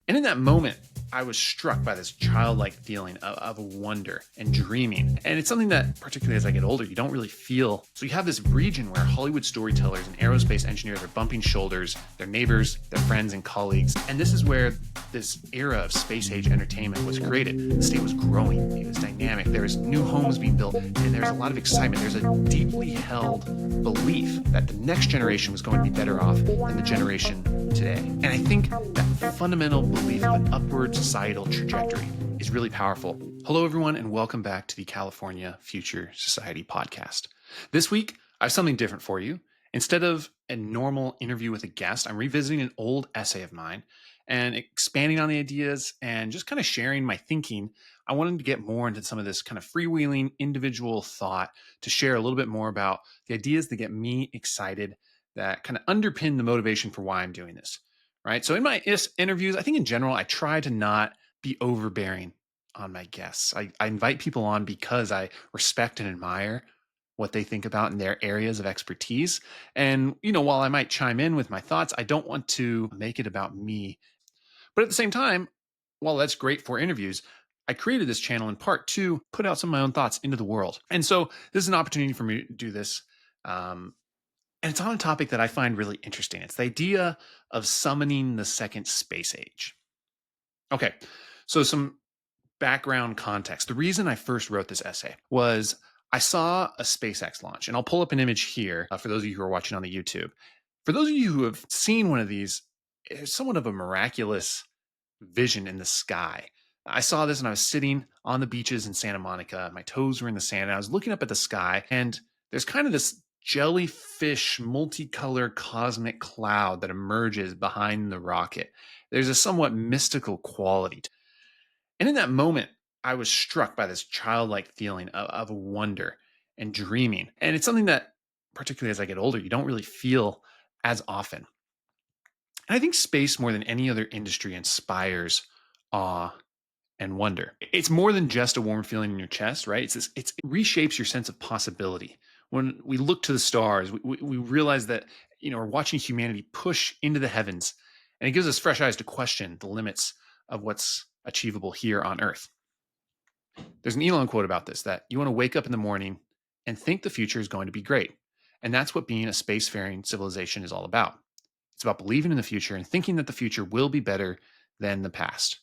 And in that moment, I was struck by this childlike feeling of wonder and dreaming. And it's something that, particularly as I get older, you don't really feel. So you have this region where Hollywood storytellers and aerospace engineers are bumping shoulders, their neighbors, their friends, and colleagues. And this is where this era of space age entertainment was created. The state was growing, it was dynamic. There was new homes being built, and there's a lot of excitement. There's a deeply held belief that the next generation was going to be better off than the generation today. And I think that fundamental belief of an upward societal trajectory is really powerful. Hello, everyone, and welcome back to the California Future Society podcast. This week, I have something different for you. Instead of a normal interview with a guest, I'm revisiting an old essay of mine and expanding on the ideas and just kind of sharing my thinking. I wanted to get more into some of this kind of freewheeling individual thought to share a little bit more about the ideas that get me excited, that kind of underpin the motivation for why I'm doing this, right? So in my interviews, I think in general, I try to not be overbearing on my guests. I invite people on because I respect and admire what they think about in their areas of expertise. And, while I might chime in with my thoughts, I don't want to make it about me. But at the same time, while that's great for interviews, I created this channel in part to put out some of my own thoughts into the world. And so this is an opportunity for me to do this. And it's on a topic that I find really interesting. It's the idea of summoning the second space age. Okay, so some background context. The reason I first wrote this essay was I saw a SpaceX launch, and I'll pull up an image here for those of you who are watching on the YouTube. For those of you who have seen one of these, it's somewhat of a miraculous vision in the sky. I saw this and I was sitting on the beaches in Santa Monica. My toes were in the sand, and I was looking up at the sky, and there's kind of this jellyfish multicolored cosmic cloud that emerges behind the rocket. There's a somewhat mystical quality. And in that moment, I was struck by this childlike feeling of wonder and dreaming. And it's something that, particularly as I get older, you don't really feel as often. And I think space, more than any other industry, inspires awe and wonder. It's more than just a warm feeling in your chest, right? It reshapes your sense of possibility. When we look to the stars, we realize that, we're watching humanity push into the heavens, and it gives us fresh eyes to question the limits of what's achievable here on Earth. There's an Elon quote about this, that you want to wake up in the morning and think the future is going to be great. And that's what being a spacefaring civilization is all about. It's about believing in the future and thinking that the future will be better than the past.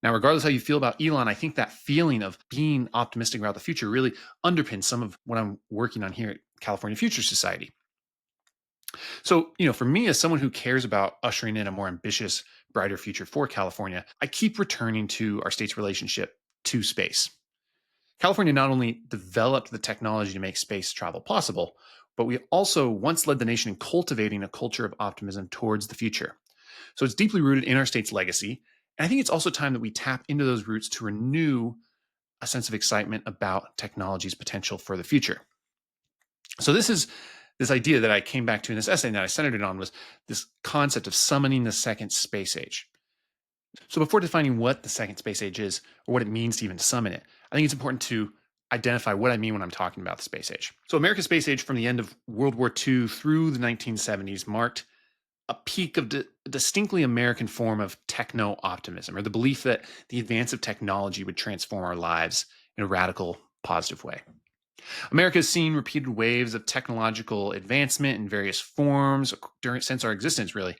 Now, regardless how you feel about Elon, I think that feeling of being optimistic about the future really underpins some of what I'm working on here at California Future Society. So, for me, as someone who cares about ushering in a more ambitious, brighter future for California, I keep returning to our state's relationship to space. California not only developed the technology to make space travel possible, but we also once led the nation in cultivating a culture of optimism towards the future. So it's deeply rooted in our state's legacy. And I think it's also time that we tap into those roots to renew a sense of excitement about technology's potential for the future. So this idea that I came back to in this essay and that I centered it on was this concept of summoning the second space age. So before defining what the second space age is or what it means to even summon it, I think it's important to identify what I mean when I'm talking about the space age. So America's space age from the end of World War II through the 1970s marked a peak of a distinctly American form of techno-optimism, or the belief that the advance of technology would transform our lives in a radical, positive way. America has seen repeated waves of technological advancement in various forms since our existence, really,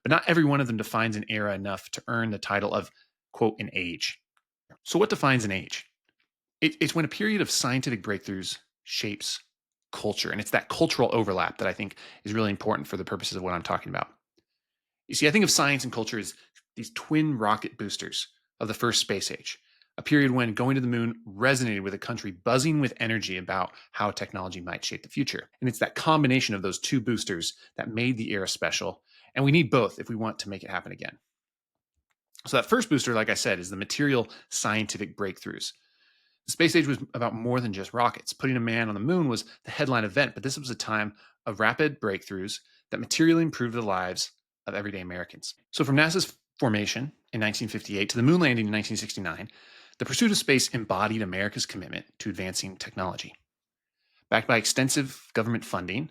but not every one of them defines an era enough to earn the title of, quote, an age. So what defines an age? It's when a period of scientific breakthroughs shapes culture. And it's that cultural overlap that I think is really important for the purposes of what I'm talking about. You see, I think of science and culture as these twin rocket boosters of the first space age, a period when going to the moon resonated with a country buzzing with energy about how technology might shape the future. And it's that combination of those two boosters that made the era special. And we need both if we want to make it happen again. So that first booster, like I said, is the material scientific breakthroughs. The space age was about more than just rockets. Putting a man on the moon was the headline event, but this was a time of rapid breakthroughs that materially improved the lives of everyday Americans. So from NASA's formation in 1958 to the moon landing in 1969, the pursuit of space embodied America's commitment to advancing technology. Backed by extensive government funding,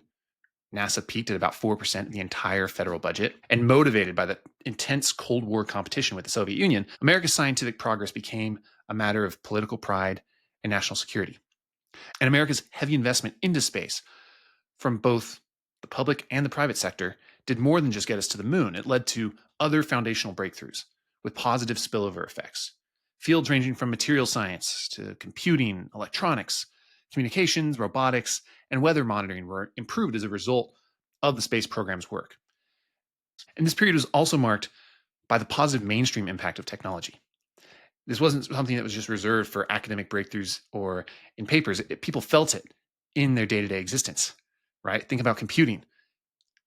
NASA peaked at about 4% of the entire federal budget. And motivated by the intense Cold War competition with the Soviet Union, America's scientific progress became a matter of political pride and national security. And America's heavy investment into space from both the public and the private sector did more than just get us to the moon. It led to other foundational breakthroughs with positive spillover effects. Fields ranging from material science to computing, electronics, communications, robotics, and weather monitoring were improved as a result of the space program's work. And this period was also marked by the positive mainstream impact of technology. This wasn't something that was just reserved for academic breakthroughs or in papers. People felt it in their day-to-day existence, right? Think about computing.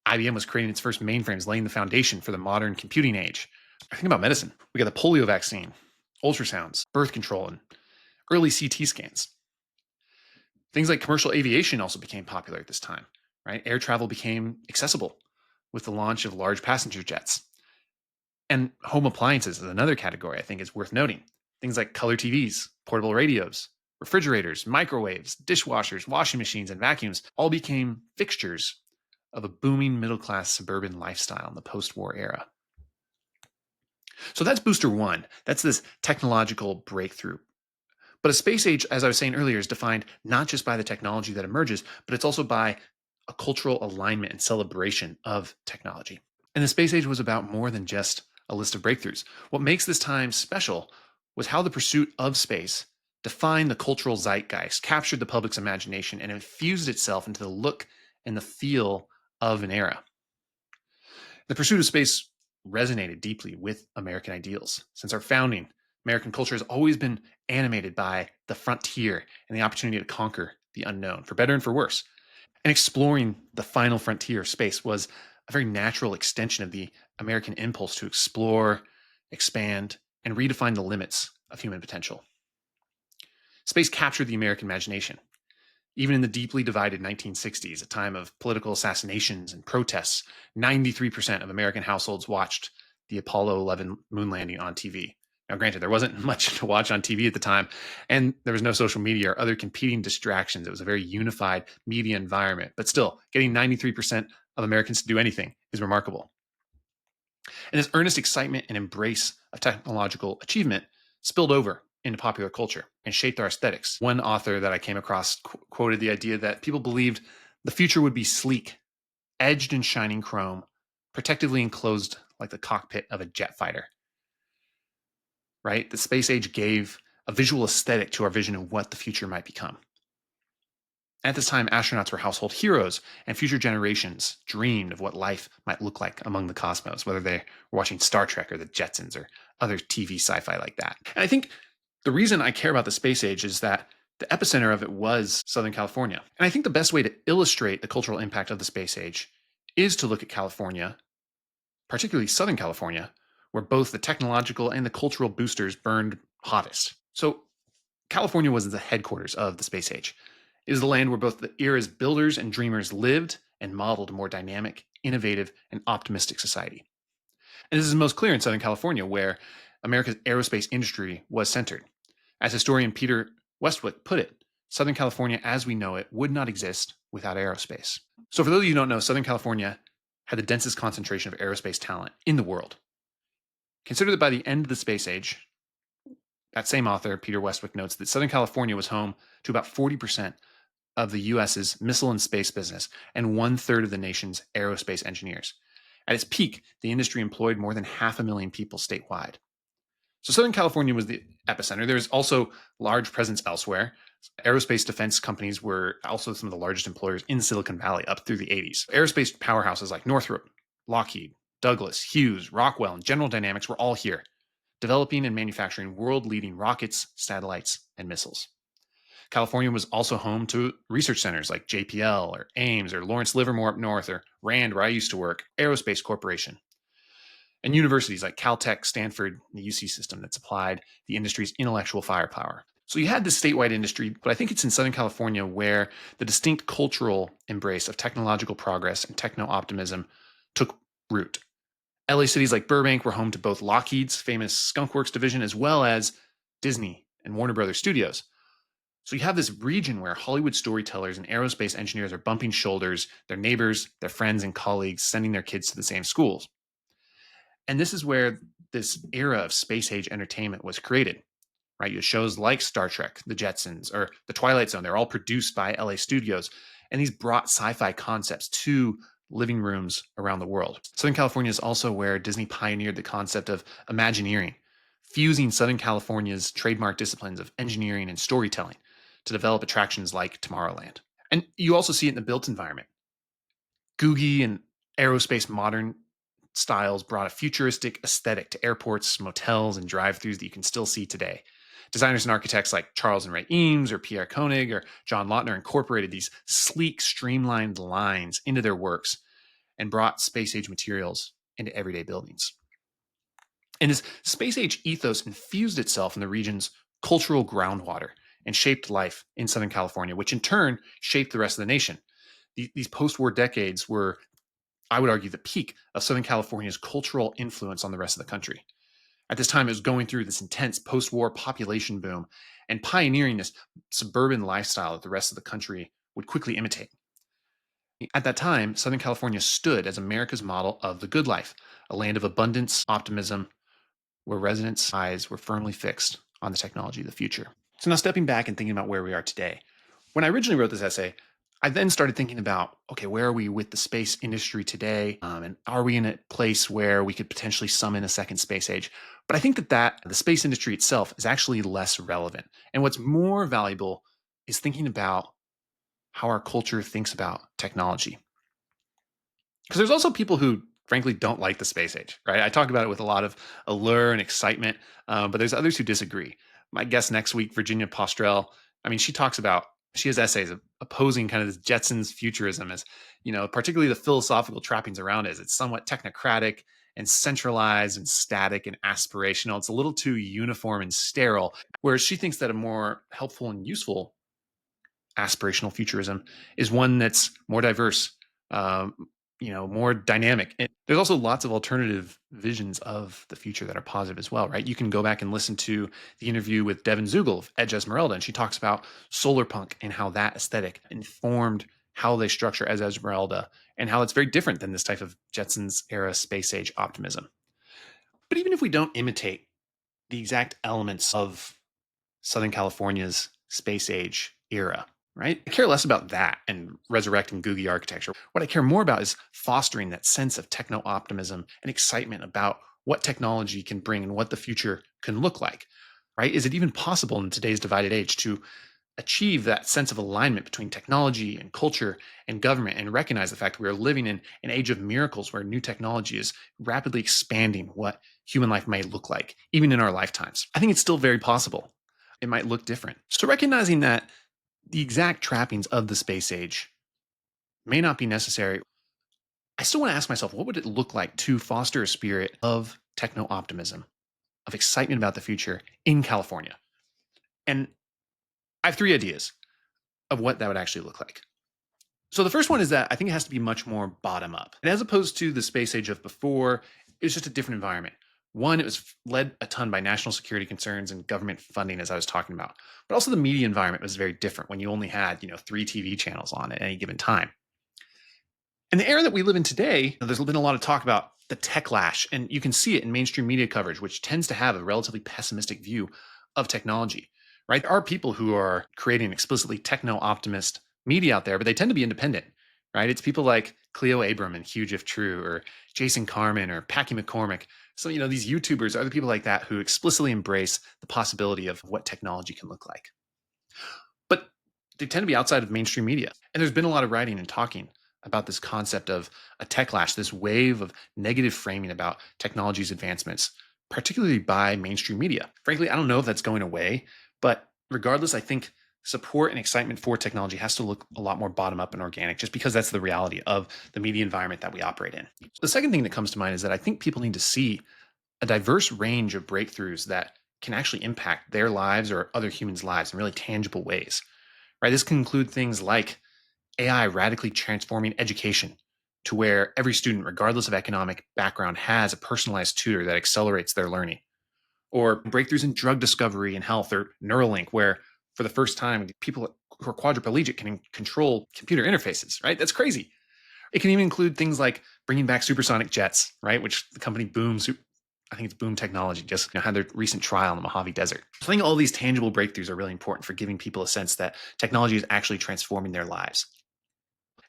IBM was creating its first mainframes, laying the foundation for the modern computing age. Think about medicine. We got the polio vaccine, ultrasounds, birth control, and early CT scans. Things like commercial aviation also became popular at this time, right? Air travel became accessible with the launch of large passenger jets. And home appliances is another category I think is worth noting. Things like color TVs, portable radios, refrigerators, microwaves, dishwashers, washing machines, and vacuums all became fixtures of a booming middle-class suburban lifestyle in the post-war era. So that's booster one. That's this technological breakthrough. But a space age, as I was saying earlier, is defined not just by the technology that emerges, but it's also by a cultural alignment and celebration of technology. And the space age was about more than just a list of breakthroughs. What makes this time special was how the pursuit of space defined the cultural zeitgeist, captured the public's imagination, and infused itself into the look and the feel of an era. The pursuit of space resonated deeply with American ideals. Since our founding, American culture has always been animated by the frontier and the opportunity to conquer the unknown, for better and for worse. And exploring the final frontier of space was a very natural extension of the American impulse to explore, expand, and redefine the limits of human potential. Space captured the American imagination. Even in the deeply divided 1960s, a time of political assassinations and protests, 93% of American households watched the Apollo 11 moon landing on TV. Now, granted, there wasn't much to watch on TV at the time, and there was no social media or other competing distractions. It was a very unified media environment. But still, getting 93% of Americans to do anything is remarkable. And this earnest excitement and embrace of technological achievement spilled over into popular culture and shaped our aesthetics. One author that I came across quoted the idea that people believed the future would be sleek, edged in shining chrome, protectively enclosed like the cockpit of a jet fighter. Right? The space age gave a visual aesthetic to our vision of what the future might become. At this time, astronauts were household heroes, and future generations dreamed of what life might look like among the cosmos, whether they were watching Star Trek or the Jetsons or other TV sci-fi like that. And I think the reason I care about the space age is that the epicenter of it was Southern California. And I think the best way to illustrate the cultural impact of the space age is to look at California, particularly Southern California, where both the technological and the cultural boosters burned hottest. So California was the headquarters of the space age. It is the land where both the era's builders and dreamers lived and modeled a more dynamic, innovative, and optimistic society. And this is most clear in Southern California, where America's aerospace industry was centered. As historian Peter Westwick put it, Southern California as we know it would not exist without aerospace. So for those of you who don't know, Southern California had the densest concentration of aerospace talent in the world. Consider that by the end of the space age, that same author, Peter Westwick, notes that Southern California was home to about 40% of the US's missile and space business and 1/3 of the nation's aerospace engineers. At its peak, the industry employed more than 500,000 people statewide. So Southern California was the epicenter. There's also large presence elsewhere. Aerospace defense companies were also some of the largest employers in Silicon Valley up through the 80s. Aerospace powerhouses like Northrop, Lockheed, Douglas, Hughes, Rockwell, and General Dynamics were all here, developing and manufacturing world-leading rockets, satellites, and missiles. California was also home to research centers like JPL or Ames or Lawrence Livermore up north or RAND, where I used to work, Aerospace Corporation, and universities like Caltech, Stanford, and the UC system that supplied the industry's intellectual firepower. So you had this statewide industry, but I think it's in Southern California where the distinct cultural embrace of technological progress and techno-optimism took root. LA cities like Burbank were home to both Lockheed's famous Skunk Works division as well as Disney and Warner Brothers Studios. So you have this region where Hollywood storytellers and aerospace engineers are bumping shoulders, their neighbors, their friends and colleagues sending their kids to the same schools. And this is where this era of space age entertainment was created, right? You have shows like Star Trek, The Jetsons, or The Twilight Zone. They're all produced by LA studios. And these brought sci-fi concepts to living rooms around the world. Southern California is also where Disney pioneered the concept of Imagineering, fusing Southern California's trademark disciplines of engineering and storytelling to develop attractions like Tomorrowland. And you also see it in the built environment. Googie and aerospace modern styles brought a futuristic aesthetic to airports, motels, and drive-throughs that you can still see today. Designers and architects like Charles and Ray Eames or Pierre Koenig or John Lautner incorporated these sleek, streamlined lines into their works and brought space-age materials into everyday buildings. And this space-age ethos infused itself in the region's cultural groundwater and shaped life in Southern California, which in turn shaped the rest of the nation. These post-war decades were, I would argue, the peak of Southern California's cultural influence on the rest of the country. At this time, it was going through this intense post-war population boom and pioneering this suburban lifestyle that the rest of the country would quickly imitate. At that time, Southern California stood as America's model of the good life, a land of abundance, optimism, where residents' eyes were firmly fixed on the technology of the future. So now stepping back and thinking about where we are today. When I originally wrote this essay, I then started thinking about, okay, where are we with the space industry today? And are we in a place where we could potentially summon a second space age? But I think that the space industry itself is actually less relevant. And what's more valuable is thinking about how our culture thinks about technology. Because there's also people who frankly don't like the space age, right? I talk about it with a lot of allure and excitement, but there's others who disagree. My guest next week, Virginia Postrel, she has essays opposing kind of this Jetsons futurism as, particularly the philosophical trappings around it. It's somewhat technocratic and centralized and static and aspirational. It's a little too uniform and sterile, whereas she thinks that a more helpful and useful aspirational futurism is one that's more diverse, more dynamic. And there's also lots of alternative visions of the future that are positive as well, right? You can go back and listen to the interview with Devin Zugel of Edge Esmeralda, and she talks about solar punk and how that aesthetic informed how they structure Edge Esmeralda and how it's very different than this type of Jetsons era space age optimism. But even if we don't imitate the exact elements of Southern California's space age era, right? I care less about that and resurrecting Googie architecture. What I care more about is fostering that sense of techno-optimism and excitement about what technology can bring and what the future can look like, right? Is it even possible in today's divided age to achieve that sense of alignment between technology and culture and government and recognize the fact that we are living in an age of miracles where new technology is rapidly expanding what human life may look like, even in our lifetimes? I think it's still very possible. It might look different. So recognizing that the exact trappings of the space age may not be necessary, I still want to ask myself, what would it look like to foster a spirit of techno-optimism, of excitement about the future in California? And I have 3 ideas of what that would actually look like. So the first one is that I think it has to be much more bottom up. And as opposed to the space age of before, it was just a different environment. One, it was led a ton by national security concerns and government funding, as I was talking about. But also the media environment was very different when you only had, 3 TV channels on at any given time. In the era that we live in today, there's been a lot of talk about the techlash, and you can see it in mainstream media coverage, which tends to have a relatively pessimistic view of technology, right? There are people who are creating explicitly techno-optimist media out there, but they tend to be independent, right? It's people like Cleo Abram and Hugh If True, or Jason Carmen, or Packy McCormick. So, these YouTubers are the people like that who explicitly embrace the possibility of what technology can look like. But they tend to be outside of mainstream media. And there's been a lot of writing and talking about this concept of a techlash, this wave of negative framing about technology's advancements, particularly by mainstream media. Frankly, I don't know if that's going away, but regardless, I think support and excitement for technology has to look a lot more bottom up and organic, just because that's the reality of the media environment that we operate in. The second thing that comes to mind is that I think people need to see a diverse range of breakthroughs that can actually impact their lives or other humans' lives in really tangible ways, right? This can include things like AI radically transforming education to where every student, regardless of economic background, has a personalized tutor that accelerates their learning, or breakthroughs in drug discovery and health, or Neuralink, where for the first time, people who are quadriplegic can control computer interfaces, right? That's crazy. It can even include things like bringing back supersonic jets, right? Which the company I think it's Boom Technology, just had their recent trial in the Mojave Desert. I think all these tangible breakthroughs are really important for giving people a sense that technology is actually transforming their lives.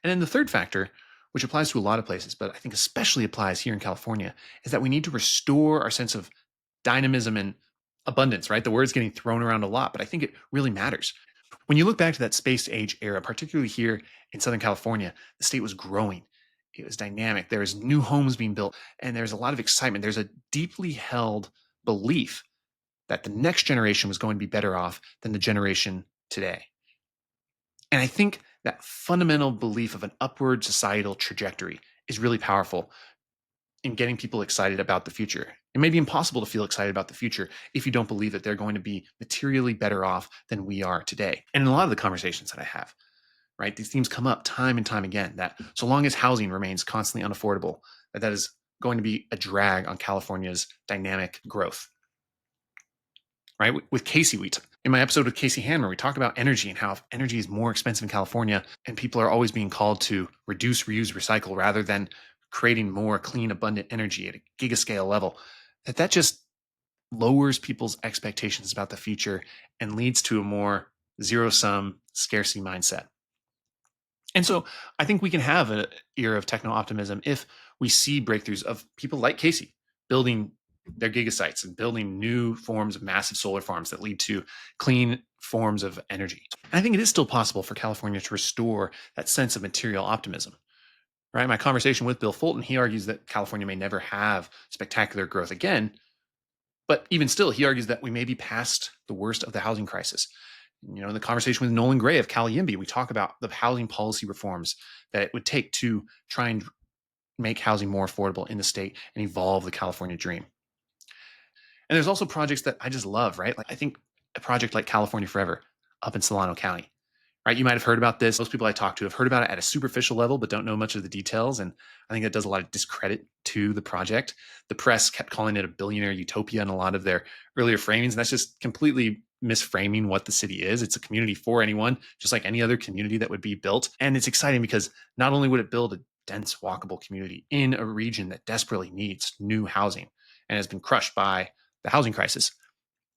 And then the third factor, which applies to a lot of places, but I think especially applies here in California, is that we need to restore our sense of dynamism and abundance, right? The word's getting thrown around a lot, but I think it really matters. When you look back to that space age era, particularly here in Southern California, the state was growing. It was dynamic. There was new homes being built, and there's a lot of excitement. There's a deeply held belief that the next generation was going to be better off than the generation today. And I think that fundamental belief of an upward societal trajectory is really powerful in getting people excited about the future. It may be impossible to feel excited about the future if you don't believe that they're going to be materially better off than we are today. And in a lot of the conversations that I have, right, these themes come up time and time again, that so long as housing remains constantly unaffordable, that is going to be a drag on California's dynamic growth. Right? With Casey, in my episode with Casey Hanmer, we talk about energy and how if energy is more expensive in California and people are always being called to reduce, reuse, recycle rather than creating more clean, abundant energy at a gigascale level, that just lowers people's expectations about the future and leads to a more zero-sum scarcity mindset. And so I think we can have an era of techno-optimism if we see breakthroughs of people like Casey building their gigasites and building new forms of massive solar farms that lead to clean forms of energy. And I think it is still possible for California to restore that sense of material optimism. Right? My conversation with Bill Fulton, he argues that California may never have spectacular growth again, but even still, he argues that we may be past the worst of the housing crisis. In the conversation with Nolan Gray of Cal Yimby, we talk about the housing policy reforms that it would take to try and make housing more affordable in the state and evolve the California dream. And there's also projects that I just love, right? Like I think a project like California Forever up in Solano County, right? You might have heard about this. Most people I talk to have heard about it at a superficial level, but don't know much of the details. And I think that does a lot of discredit to the project. The press kept calling it a billionaire utopia in a lot of their earlier framings. And that's just completely misframing what the city is. It's a community for anyone, just like any other community that would be built. And it's exciting because not only would it build a dense, walkable community in a region that desperately needs new housing and has been crushed by the housing crisis,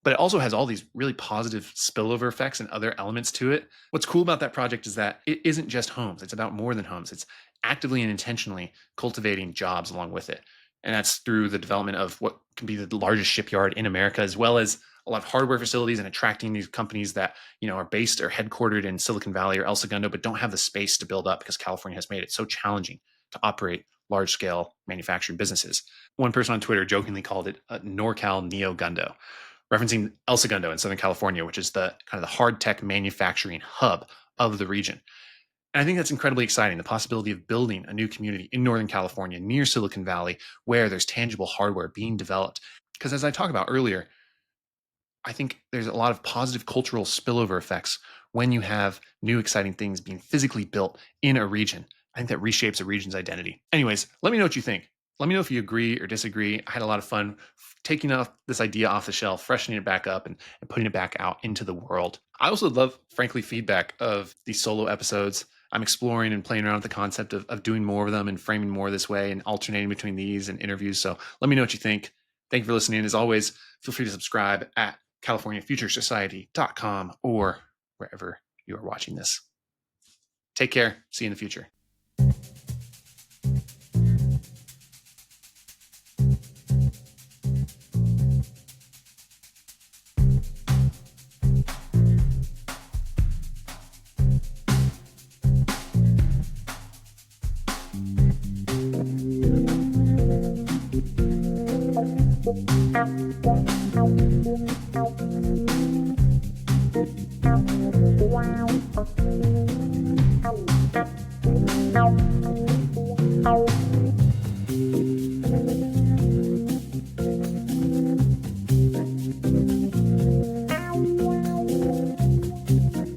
but it also has all these really positive spillover effects and other elements to it. What's cool about that project is that it isn't just homes. It's about more than homes. It's actively and intentionally cultivating jobs along with it. And that's through the development of what can be the largest shipyard in America, as well as a lot of hardware facilities and attracting these companies that, are based or headquartered in Silicon Valley or El Segundo, but don't have the space to build up because California has made it so challenging to operate large-scale manufacturing businesses. One person on Twitter jokingly called it a NorCal Neo-Gundo, referencing El Segundo in Southern California, which is the kind of the hard tech manufacturing hub of the region. And I think that's incredibly exciting, the possibility of building a new community in Northern California near Silicon Valley where there's tangible hardware being developed. Because as I talked about earlier, I think there's a lot of positive cultural spillover effects when you have new exciting things being physically built in a region. I think that reshapes a region's identity. Anyways, let me know what you think. Let me know if you agree or disagree. I had a lot of fun taking this idea off the shelf, freshening it back up and putting it back out into the world. I also love, frankly, feedback of these solo episodes. I'm exploring and playing around with the concept of doing more of them and framing more this way and alternating between these and interviews. So let me know what you think. Thank you for listening. As always, feel free to subscribe at CaliforniaFutureSociety.com or wherever you are watching this. Take care. See you in the future. Thank you.